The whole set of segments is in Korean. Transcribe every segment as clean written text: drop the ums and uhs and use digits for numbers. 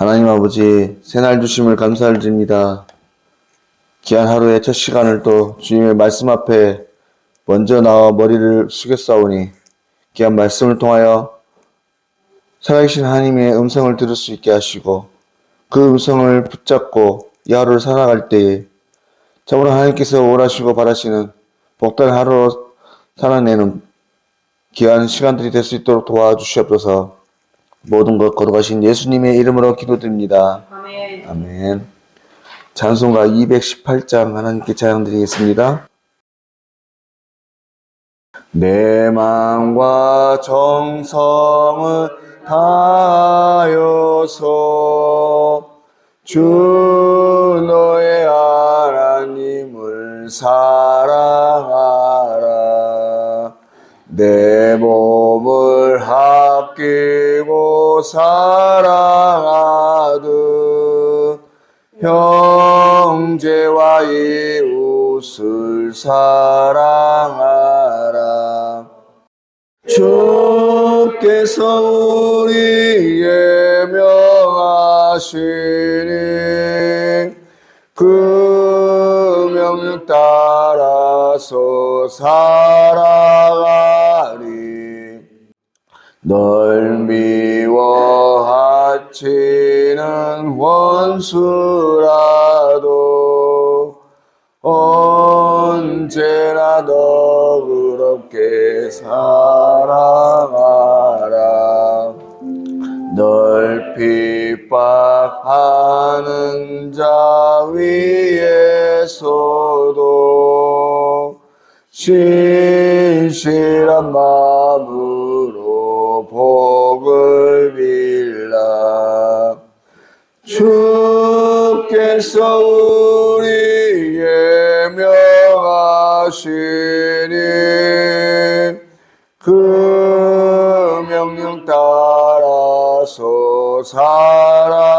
하나님 아버지, 새날 주심을 감사를 드립니다. 귀한 하루의 첫 시간을 또 주님의 말씀 앞에 먼저 나와 머리를 숙였사오니 귀한 말씀을 통하여 살아계신 하나님의 음성을 들을 수 있게 하시고 그 음성을 붙잡고 이 하루를 살아갈 때에 참으로 하나님께서 원하시고 바라시는 복된 하루로 살아내는 귀한 시간들이 될 수 있도록 도와주시옵소서. 모든 것 거룩하신 예수님의 이름으로 기도드립니다. 아멘. 아멘. 찬송가 218장 하나님께 찬양드리겠습니다. 내 마음과 정성을 다하여서 주 너의 하나님을 사랑하라. 내 몸을 아끼고 사랑하듯 형제와 이웃을 사랑하라. 주께서 우리에게 명하시니 그 명령 따라서 살아가리. 널 미워하치는 원수라도 언제나 너그럽게 사랑하라. 널 핍박하는 자 위에서도 신실한 마음으로 복을 빌라. 주께서 우리에게 명하시니 그 명령 따라서 살아가리.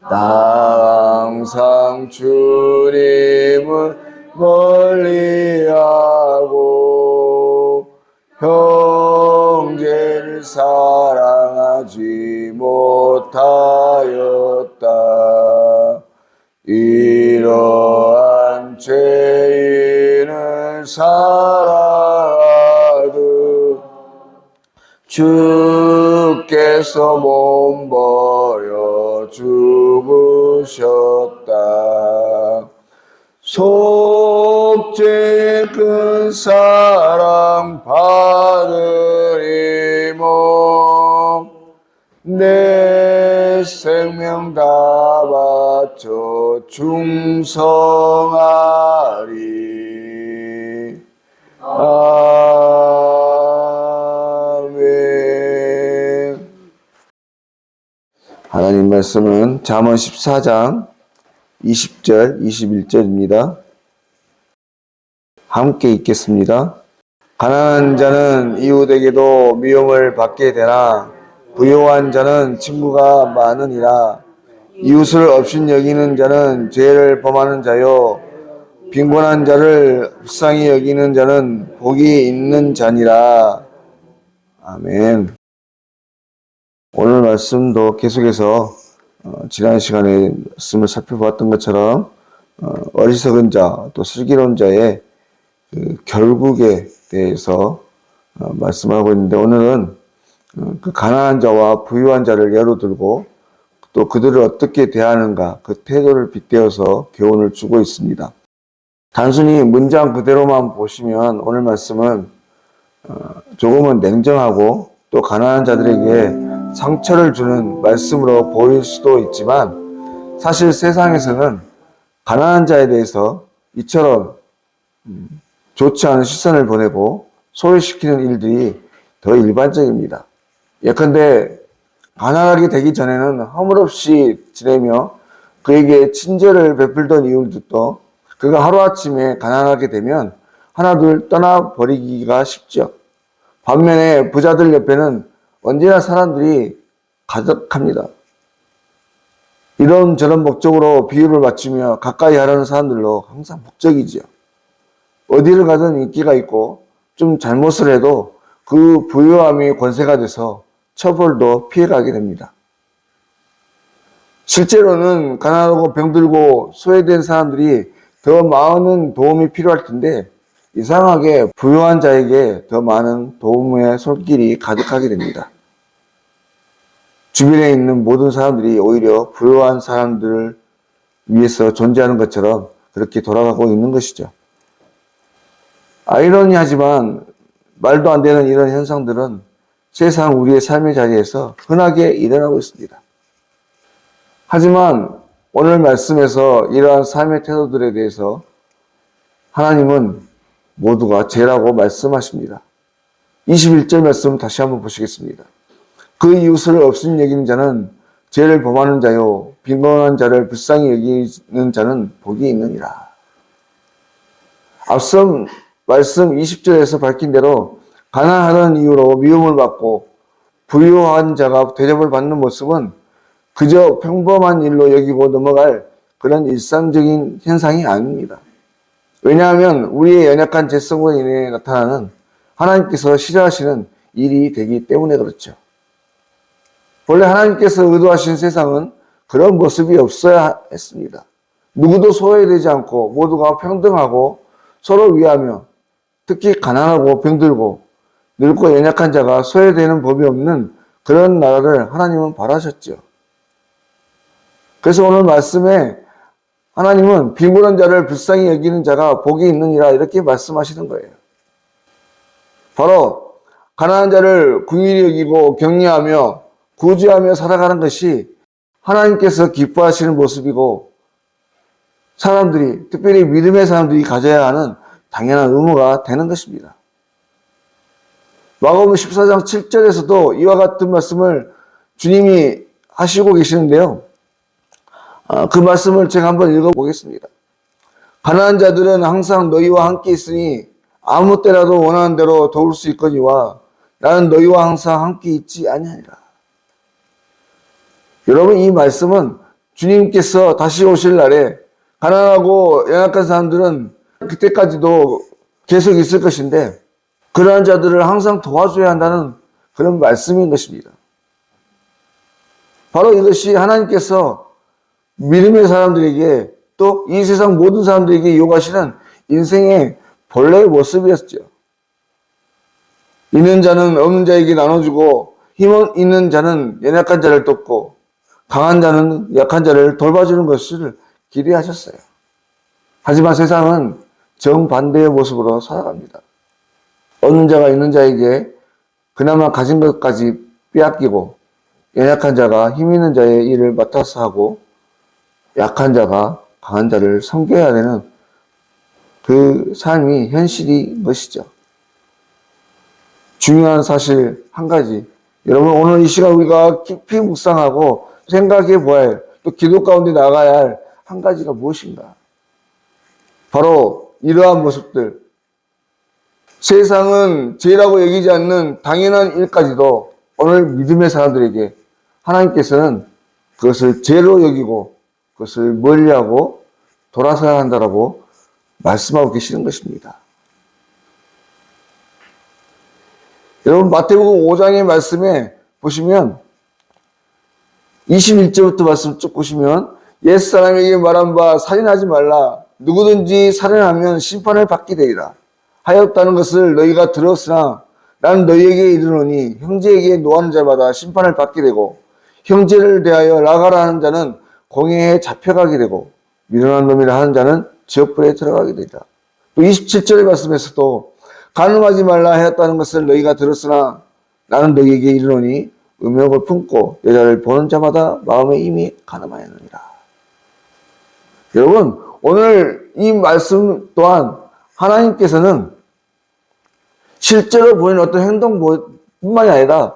항상 주님을 멀리하고 형제를 사랑하지 못하였다. 이러한 죄인을 사랑하듯 주께서 몸버려 죽으셨다. 속죄의 큰 사랑 받으리모 내 생명 다 바쳐 충성하리. 아멘. 하나님 말씀은 잠언 14장 20절, 21절입니다. 함께 읽겠습니다. 가난한 자는 이웃에게도 미움을 받게 되나 부유한 자는 친구가 많으니라. 이웃을 업신여기는 자는 죄를 범하는 자요 빈곤한 자를 불쌍히 여기는 자는 복이 있는 자니라. 아멘. 오늘 말씀도 계속해서 지난 시간에 말씀을 살펴보았던 것처럼 어리석은 자, 또 슬기로운 자의 그 결국에 대해서 말씀하고 있는데 오늘은 그 가난한 자와 부유한 자를 예로 들고 또 그들을 어떻게 대하는가 그 태도를 빗대어서 교훈을 주고 있습니다. 단순히 문장 그대로만 보시면 오늘 말씀은 조금은 냉정하고 또 가난한 자들에게 상처를 주는 말씀으로 보일 수도 있지만 사실 세상에서는 가난한 자에 대해서 이처럼 좋지 않은 시선을 보내고 소외시키는 일들이 더 일반적입니다. 예컨대 가난하게 되기 전에는 허물없이 지내며 그에게 친절을 베풀던 이웃들도 그가 하루아침에 가난하게 되면 하나둘 떠나버리기가 쉽죠. 반면에 부자들 옆에는 언제나 사람들이 가득합니다. 이런저런 목적으로 비유를 맞추며 가까이 하려는 사람들로 항상 목적이지요. 어디를 가든 인기가 있고 좀 잘못을 해도 그 부유함이 권세가 돼서 처벌도 피해가게 됩니다. 실제로는 가난하고 병들고 소외된 사람들이 더 많은 도움이 필요할 텐데 이상하게 부유한 자에게 더 많은 도움의 손길이 가득하게 됩니다. 주변에 있는 모든 사람들이 오히려 부유한 사람들을 위해서 존재하는 것처럼 그렇게 돌아가고 있는 것이죠. 아이러니하지만 말도 안 되는 이런 현상들은 세상 우리의 삶의 자리에서 흔하게 일어나고 있습니다. 하지만 오늘 말씀에서 이러한 삶의 태도들에 대해서 하나님은 모두가 죄라고 말씀하십니다. 21절 말씀 다시 한번 보시겠습니다. 그 이웃을 없인 여기는 자는 죄를 범하는 자요 빈곤한 자를 불쌍히 여기는 자는 복이 있느니라. 앞선 말씀 20절에서 밝힌 대로 가난하다는 이유로 미움을 받고 부유한 자가 대접을 받는 모습은 그저 평범한 일로 여기고 넘어갈 그런 일상적인 현상이 아닙니다. 왜냐하면 우리의 연약한 죄성으로 인해 나타나는 하나님께서 시작하시는 일이 되기 때문에 그렇죠. 원래 하나님께서 의도하신 세상은 그런 모습이 없어야 했습니다. 누구도 소외되지 않고 모두가 평등하고 서로 위하며 특히 가난하고 병들고 늙고 연약한 자가 소외되는 법이 없는 그런 나라를 하나님은 바라셨죠. 그래서 오늘 말씀에 하나님은 빈곤한 자를 불쌍히 여기는 자가 복이 있느니라 이렇게 말씀하시는 거예요. 바로 가난한 자를 긍휼히 여기고 격려하며 구제하며 살아가는 것이 하나님께서 기뻐하시는 모습이고 사람들이, 특별히 믿음의 사람들이 가져야 하는 당연한 의무가 되는 것입니다. 마가복음 14장 7절에서도 이와 같은 말씀을 주님이 하시고 계시는데요. 그 말씀을 제가 한번 읽어보겠습니다. 가난한 자들은 항상 너희와 함께 있으니 아무 때라도 원하는 대로 도울 수 있거니와 나는 너희와 항상 함께 있지 아니하니라. 여러분, 이 말씀은 주님께서 다시 오실 날에 가난하고 연약한 사람들은 그때까지도 계속 있을 것인데 그러한 자들을 항상 도와줘야 한다는 그런 말씀인 것입니다. 바로 이것이 하나님께서 믿음의 사람들에게 또 이 세상 모든 사람들에게 요구하시는 인생의 본래의 모습이었죠. 있는 자는 없는 자에게 나눠주고 힘 있는 자는 연약한 자를 돕고 강한 자는 약한 자를 돌봐주는 것을 기대하셨어요. 하지만 세상은 정반대의 모습으로 살아갑니다. 없는 자가 있는 자에게 그나마 가진 것까지 빼앗기고 연약한 자가 힘 있는 자의 일을 맡아서 하고 약한 자가 강한 자를 섬겨야 되는 그 삶이 현실인 것이죠. 중요한 사실 한 가지, 여러분 오늘 이 시간 우리가 깊이 묵상하고 생각해 보아야 할, 또 기도 가운데 나가야 할 한 가지가 무엇인가? 바로 이러한 모습들, 세상은 죄라고 여기지 않는 당연한 일까지도 오늘 믿음의 사람들에게 하나님께서는 그것을 죄로 여기고 그것을 멀리하고 돌아서야 한다라고 말씀하고 계시는 것입니다. 여러분 마태복음 5장의 말씀에 보시면 21절부터 말씀 쭉 보시면 옛사람에게 말한 바 살인하지 말라. 누구든지 살인하면 심판을 받게 되리라 하였다는 것을 너희가 들었으나 나는 너희에게 이르노니 형제에게 노하는 자마다 심판을 받게 되고 형제를 대하여 나가라 하는 자는 공회에 잡혀가게 되고 미련한 놈이라 하는 자는 지옥불에 들어가게 되리라. 또 27절의 말씀에서도 간음하지 말라 하였다는 것을 너희가 들었으나 나는 너희에게 이르노니 음욕을 품고 여자를 보는 자마다 마음에 이미 간음하였느니라. 여러분 오늘 이 말씀 또한 하나님께서는 실제로 보이는 어떤 행동뿐만이 아니라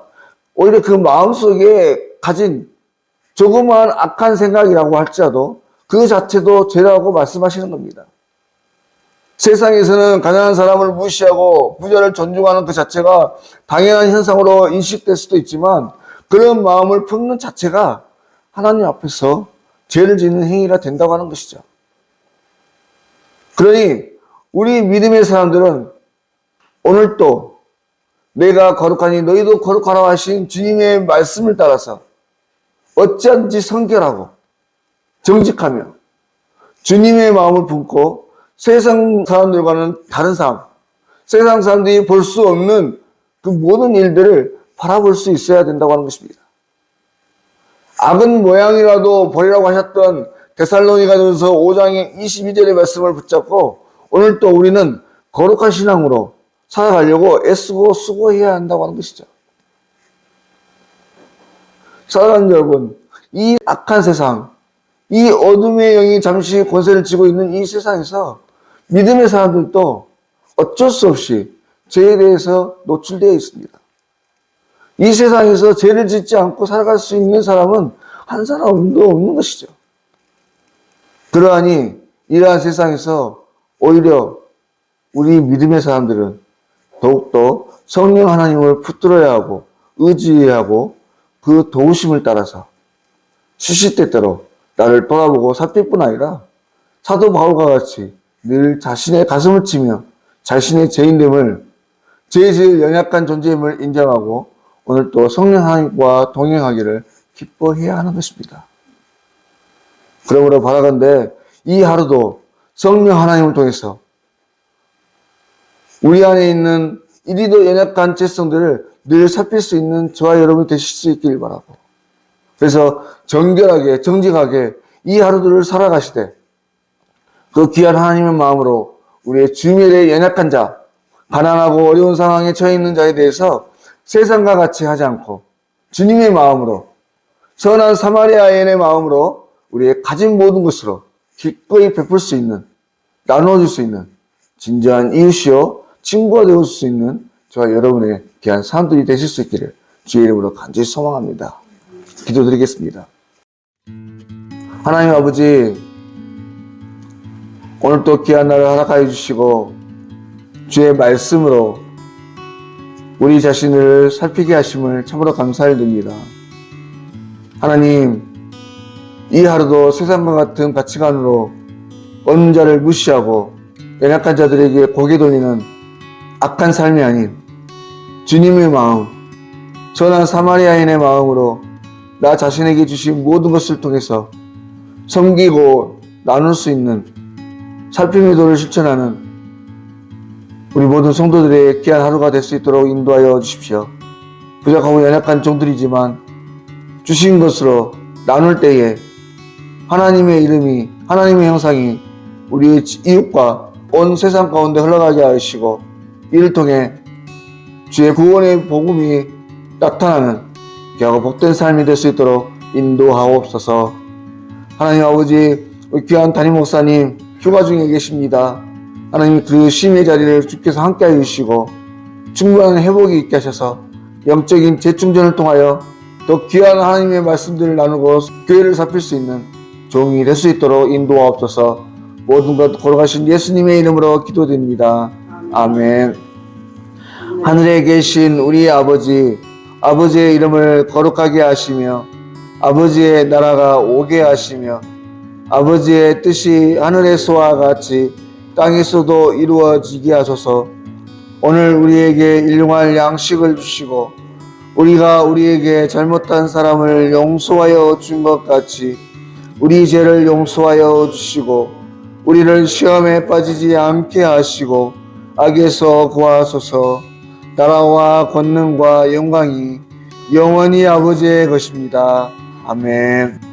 오히려 그 마음속에 가진 조그마한 악한 생각이라고 할지라도 그 자체도 죄라고 말씀하시는 겁니다. 세상에서는 가난한 사람을 무시하고 부자를 존중하는 그 자체가 당연한 현상으로 인식될 수도 있지만 그런 마음을 품는 자체가 하나님 앞에서 죄를 짓는 행위가 된다고 하는 것이죠. 그러니 우리 믿음의 사람들은 오늘도 내가 거룩하니 너희도 거룩하라 하신 주님의 말씀을 따라서 어찌하든지 성결하고 정직하며 주님의 마음을 품고 세상 사람들과는 다른 삶, 세상 사람들이 볼 수 없는 그 모든 일들을 바라볼 수 있어야 된다고 하는 것입니다. 악은 모양이라도 버리라고 하셨던 데살로니가전서 5장의 22절의 말씀을 붙잡고 오늘 또 우리는 거룩한 신앙으로 살아가려고 애쓰고 수고해야 한다고 하는 것이죠. 사랑하는 여러분, 이 악한 세상, 이 어둠의 영이 잠시 권세를 쥐고 있는 이 세상에서 믿음의 사람들도 어쩔 수 없이 죄에 대해서 노출되어 있습니다. 이 세상에서 죄를 짓지 않고 살아갈 수 있는 사람은 한 사람도 없는 것이죠. 그러하니 이러한 세상에서 오히려 우리 믿음의 사람들은 더욱더 성령 하나님을 붙들어야 하고 의지해야 하고 그 도우심을 따라서 시시때때로 나를 돌아보고 살필 뿐 아니라 사도 바울과 같이 늘 자신의 가슴을 치며 자신의 죄인됨을 제일 연약한 존재임을 인정하고 오늘 또 성령 하나님과 동행하기를 기뻐해야 하는 것입니다. 그러므로 바라건대 이 하루도 성령 하나님을 통해서 우리 안에 있는 이리도 연약한 죄성들을 늘 살필 수 있는 저와 여러분이 되실 수 있길 바라고, 그래서 정결하게 정직하게 이 하루들을 살아가시되 그 귀한 하나님의 마음으로 우리의 주일의 연약한 자, 가난하고 어려운 상황에 처해 있는 자에 대해서 세상과 같이 하지 않고 주님의 마음으로, 선한 사마리아인의 마음으로 우리의 가진 모든 것으로 기꺼이 베풀 수 있는, 나누어줄 수 있는 진정한 이웃이요 친구가 되어줄 수 있는 저와 여러분의 귀한 사람들이 되실 수 있기를 주의 이름으로 간절히 소망합니다. 기도드리겠습니다. 하나님 아버지, 오늘 또 귀한 날을 허락하여 주시고 주의 말씀으로 우리 자신을 살피게 하심을 참으로 감사를 드립니다. 하나님, 이 하루도 세상과 같은 가치관으로 어느 자를 무시하고 연약한 자들에게 고개 돌리는 악한 삶이 아닌 주님의 마음, 선한 사마리아인의 마음으로 나 자신에게 주신 모든 것을 통해서 섬기고 나눌 수 있는 살핌의 도를 실천하는 우리 모든 성도들의 귀한 하루가 될 수 있도록 인도하여 주십시오. 부족하고 연약한 종들이지만 주신 것으로 나눌 때에 하나님의 이름이, 하나님의 형상이 우리 이웃과 온 세상 가운데 흘러가게 하시고 이를 통해 주의 구원의 복음이 나타나는 귀하고 복된 삶이 될 수 있도록 인도하옵소서. 하나님 아버지, 우리 귀한 담임 목사님 휴가 중에 계십니다. 하나님 그 심의 자리를 주께서 함께하여 주시고 충분한 회복이 있게 하셔서 영적인 재충전을 통하여 더 귀한 하나님의 말씀들을 나누고 교회를 살필 수 있는 종이 될 수 있도록 인도하옵소서. 모든 것 걸어가신 예수님의 이름으로 기도드립니다. 아멘. 하늘에 계신 우리 아버지, 아버지의 이름을 거룩하게 하시며 아버지의 나라가 오게 하시며 아버지의 뜻이 하늘에서와 같이 땅에서도 이루어지게 하소서. 오늘 우리에게 일용할 양식을 주시고 우리가 우리에게 잘못한 사람을 용서하여 준 것 같이 우리 죄를 용서하여 주시고 우리를 시험에 빠지지 않게 하시고 악에서 구하소서. 나라와 권능과 영광이 영원히 아버지의 것입니다. 아멘.